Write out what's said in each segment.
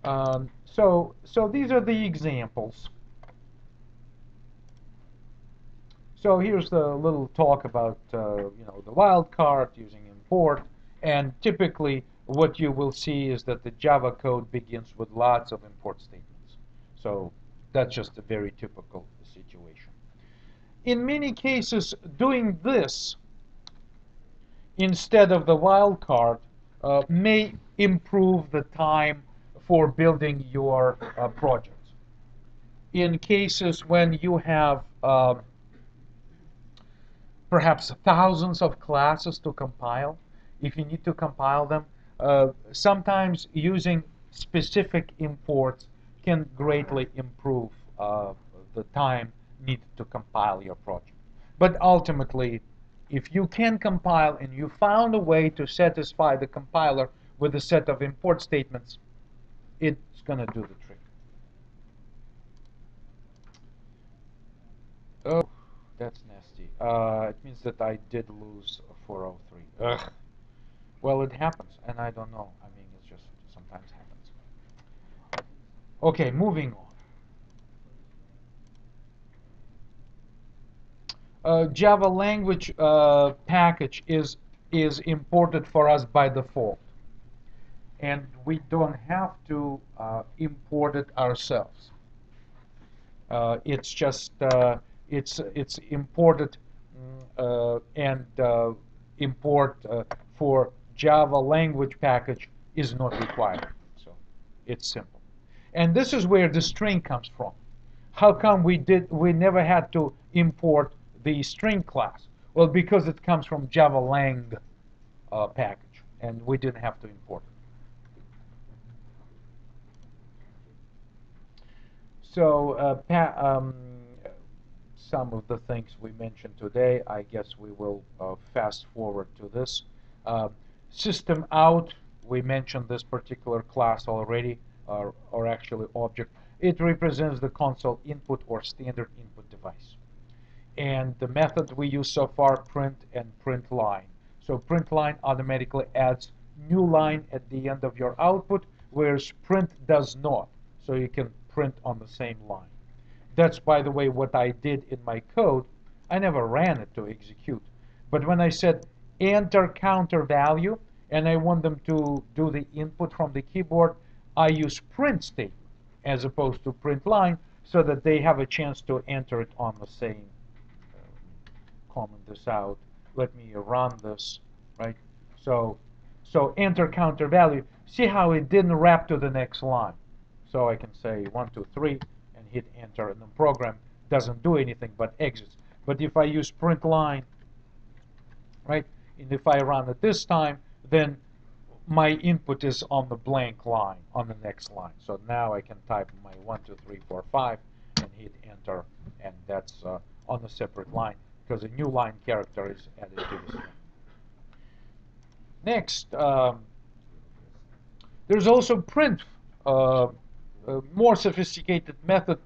So these are the examples. So here's the little talk about the wildcard using import, and typically what you will see is that the Java code begins with lots of import statements. So that's just a very typical situation. In many cases, doing this instead of the wildcard may improve the time for building your projects. In cases when you have perhaps thousands of classes to compile, if you need to compile them, sometimes using specific imports can greatly improve the time needed to compile your project. But ultimately, if you can compile and you found a way to satisfy the compiler with a set of import statements, it's going to do the trick. Oh, that's nasty. It means that I did lose 403. Ugh. Well, it happens, and I don't know. I mean, it just sometimes happens. Okay, moving on. Java language package is imported for us by default, and we don't have to import it ourselves. It's just it's imported and import for Java language package is not required. So it's simple. And this is where the string comes from. How come we never had to import the string class? Well, because it comes from Java lang package, and we didn't have to import it. So some of the things we mentioned today, I guess we will fast forward to this. System out, we mentioned this particular class already, or actually object. It represents the console input or standard input device. And the method we use so far, print and print line. So print line automatically adds new line at the end of your output, whereas print does not. So you can print on the same line. That's, by the way, what I did in my code. I never ran it to execute. But when I said enter counter value, and I want them to do the input from the keyboard, I use print statement as opposed to print line, so that they have a chance to enter it on the same. Comment this out. Let me run this, right? So enter counter value. See how it didn't wrap to the next line. So I can say 1, 2, 3 and hit enter, and the program doesn't do anything but exits. But if I use print line, right, and if I run it this time, then my input is on the blank line on the next line. So now I can type my 1, 2, 3, 4, 5 and hit enter, and that's on a separate line because a new line character is added to the string. Next, there's also print, a more sophisticated method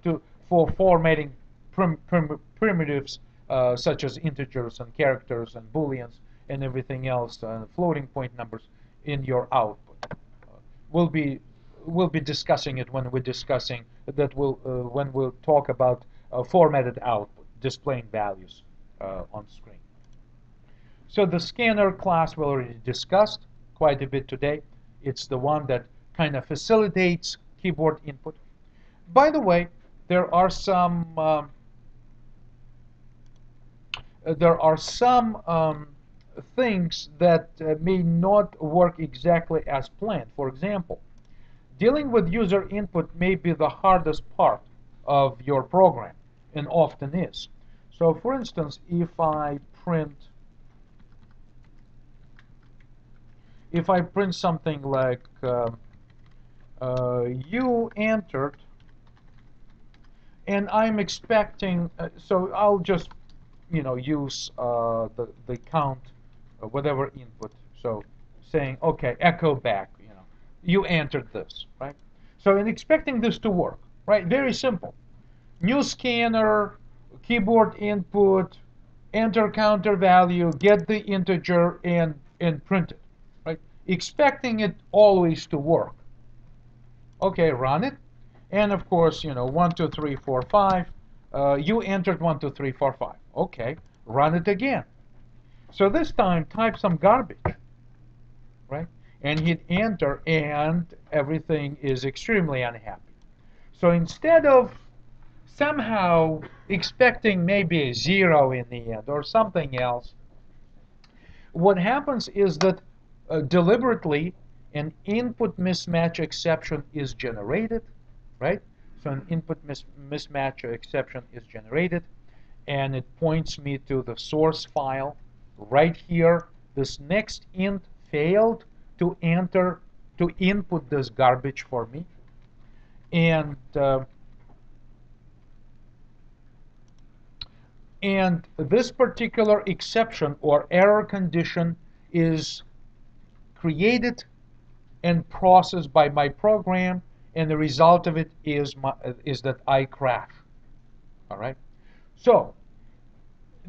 for formatting primitives such as integers and characters and booleans and everything else, floating point numbers in your output. We'll be discussing it when we're discussing that. When we'll talk about formatted output, displaying values on screen. So the scanner class we already discussed quite a bit today. It's the one that kind of facilitates keyboard input. By the way, there are some things that may not work exactly as planned. For example, dealing with user input may be the hardest part of your program, and often is. So for instance, if I print something like you entered, and I'm expecting, so I'll just use the count, whatever input. So saying, okay, echo back, you entered this, right? So in expecting this to work, right? Very simple. New scanner, keyboard input, enter counter value, get the integer, and print it, right? Expecting it always to work. Okay, run it. And of course, 1, 2, 3, 4, 5. You entered 1, 2, 3, 4, 5. Okay, run it again. So this time, type some garbage, right? And hit enter, and everything is extremely unhappy. So instead of somehow expecting maybe a 0 in the end or something else, what happens is that deliberately an input mismatch exception is generated, right? So an input mismatch exception is generated, and it points me to the source file right here. This next int failed to input this garbage for me, and this particular exception or error condition is created and processed by my program, and the result of it is that I crash. All right. So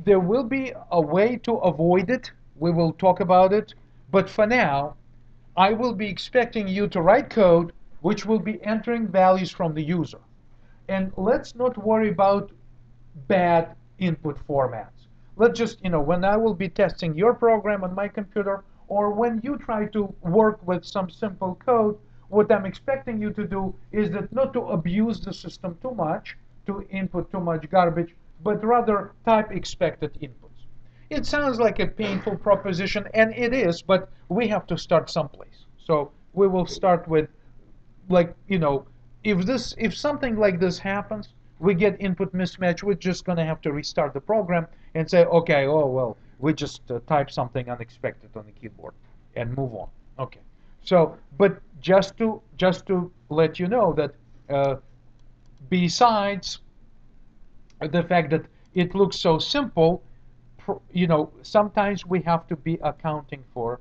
there will be a way to avoid it. We will talk about it. But for now, I will be expecting you to write code which will be entering values from the user. And let's not worry about bad input formats. Let's just, when I will be testing your program on my computer, or when you try to work with some simple code, what I'm expecting you to do is that not to abuse the system too much, to input too much garbage, but rather type expected inputs. It sounds like a painful proposition, and it is, but we have to start someplace. So we will start with, like, if something like this happens, we get input mismatch, we're just going to have to restart the program and say, okay, oh well, we just type something unexpected on the keyboard and move on. Okay. So, but just to let you know that besides the fact that it looks so simple, sometimes we have to be accounting for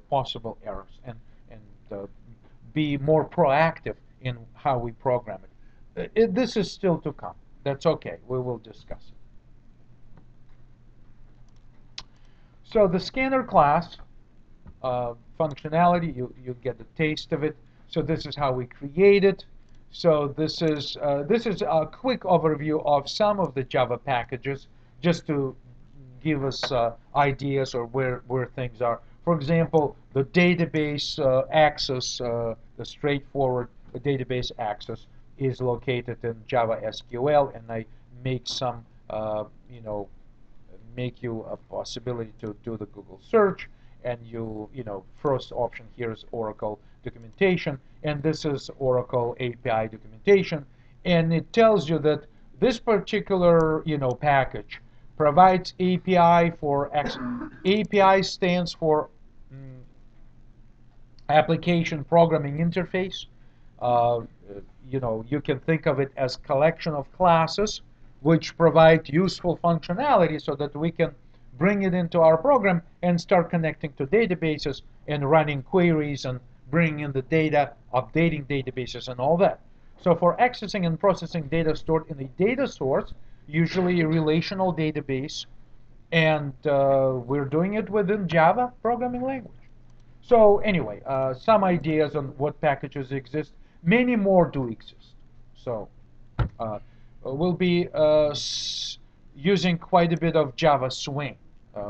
possible errors and be more proactive in how we program it. This is still to come. That's okay. We will discuss it. So the scanner class functionality, you get the taste of it. So this is how we create it. So this is a quick overview of some of the Java packages, just to give us ideas or where things are. For example, the database access, the straightforward database access, is located in Java SQL, and I make some, make you a possibility to do the Google search, and first option here is Oracle documentation, and this is Oracle API documentation, and it tells you that this particular package provides API for API stands for application programming interface. Uh, you can think of it as collection of classes which provide useful functionality so that we can bring it into our program and start connecting to databases and running queries and bringing in the data, updating databases and all that. So for accessing and processing data stored in a data source, usually a relational database, and we're doing it within Java programming language. So anyway, some ideas on what packages exist. Many more do exist. So we'll be using quite a bit of Java Swing,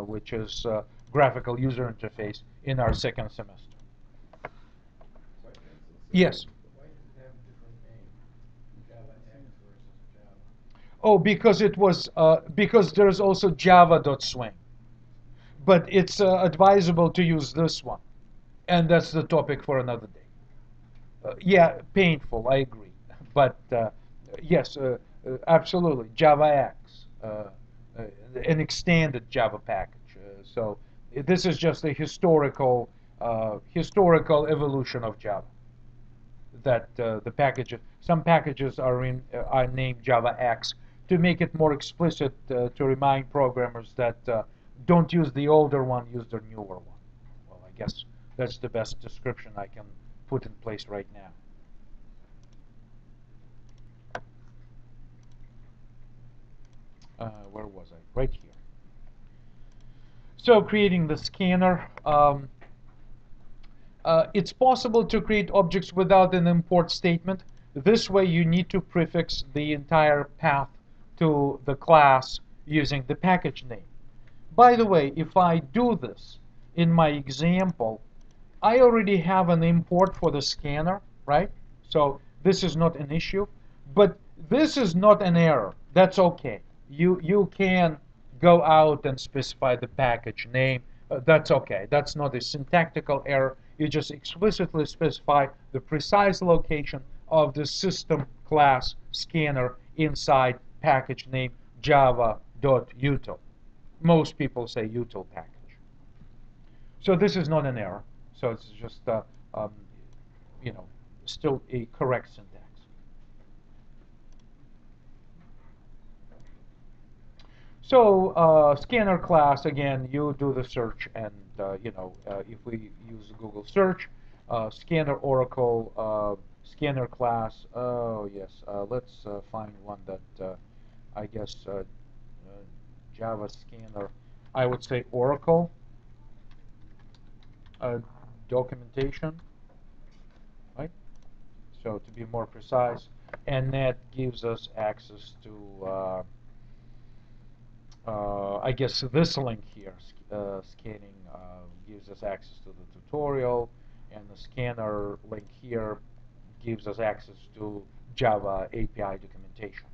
which is graphical user interface, in our second semester. Yes. Why does it have a different name? Java X versus Java. Oh, because there's also java.swing, but it's advisable to use this one, and that's the topic for another day. Yeah, painful, I agree. But yes, absolutely, Java X, an extended Java package. So this is just a historical evolution of Java. That some packages are named Java X to make it more explicit, to remind programmers that don't use the older one, use the newer one. Well, I guess that's the best description I can put in place right now. Where was I? Right here. So creating the scanner. It's possible to create objects without an import statement. This way you need to prefix the entire path to the class using the package name. By the way, if I do this in my example, I already have an import for the scanner, right? So this is not an issue, but this is not an error. That's okay. You can go out and specify the package name. That's okay. That's not a syntactical error. You just explicitly specify the precise location of the system class scanner inside package name java.util. Most people say util package. So this is not an error. So it's just, um, you know, still a correct syntax. So scanner class, again, you do the search, and if we use Google search, scanner Oracle, scanner class. Oh yes, let's find one that I guess Java scanner. I would say Oracle documentation, right? So to be more precise, and that gives us access to, I guess this link here, scanning, gives us access to the tutorial, and the scanner link here gives us access to Java API documentation.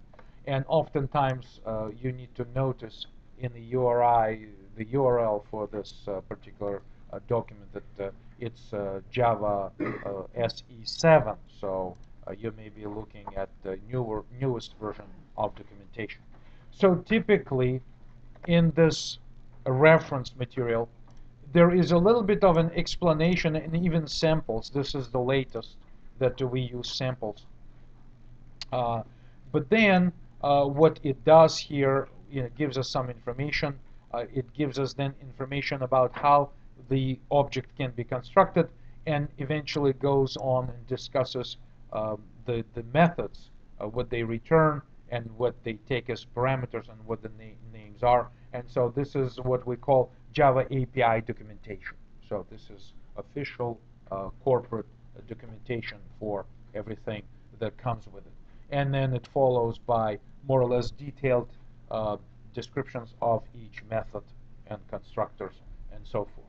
And oftentimes you need to notice in the URI, the URL for this particular document that it's Java SE7. So you may be looking at the newest version of documentation. So typically in this reference material, there is a little bit of an explanation and even samples. This is the latest that we use samples. Uh, but then what it does here, gives us some information. It gives us then information about how the object can be constructed, and eventually goes on and discusses the methods, what they return and what they take as parameters and what the names are. And so this is what we call Java API documentation. So this is official corporate documentation for everything that comes with it. And then it follows by more or less detailed descriptions of each method and constructors and so forth.